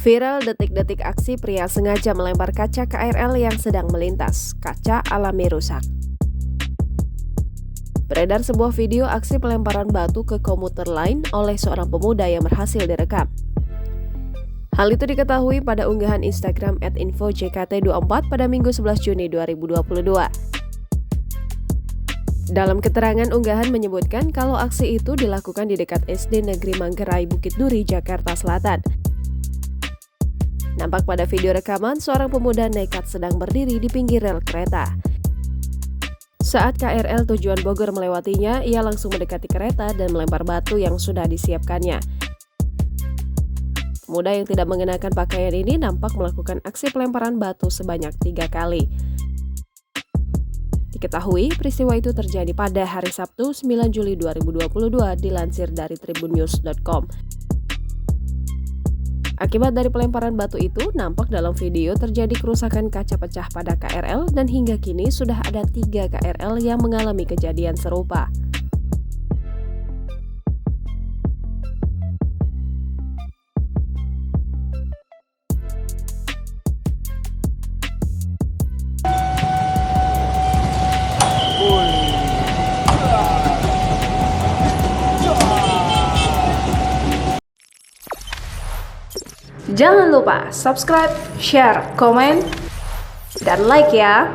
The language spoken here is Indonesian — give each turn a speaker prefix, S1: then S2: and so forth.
S1: Viral detik-detik aksi pria sengaja melempar kaca KRL yang sedang melintas. Kaca alami rusak. Beredar sebuah video aksi pelemparan batu ke komuter lain oleh seorang pemuda yang berhasil direkam. Hal itu diketahui pada unggahan Instagram @infojkt24 pada Minggu 11 Juni 2022. Dalam keterangan, unggahan menyebutkan kalau aksi itu dilakukan di dekat SD Negeri Manggarai, Bukit Duri, Jakarta Selatan. Nampak pada video rekaman, seorang pemuda nekat sedang berdiri di pinggir rel kereta. Saat KRL tujuan Bogor melewatinya, ia langsung mendekati kereta dan melempar batu yang sudah disiapkannya. Pemuda yang tidak mengenakan pakaian ini nampak melakukan aksi pelemparan batu sebanyak 3 kali. Diketahui, peristiwa itu terjadi pada hari Sabtu 9 Juli 2022 dilansir dari tribunnews.com. Akibat dari pelemparan batu itu, nampak dalam video terjadi kerusakan kaca pecah pada KRL dan hingga kini sudah ada 3 KRL yang mengalami kejadian serupa.
S2: Jangan lupa subscribe, share, komen, dan like ya!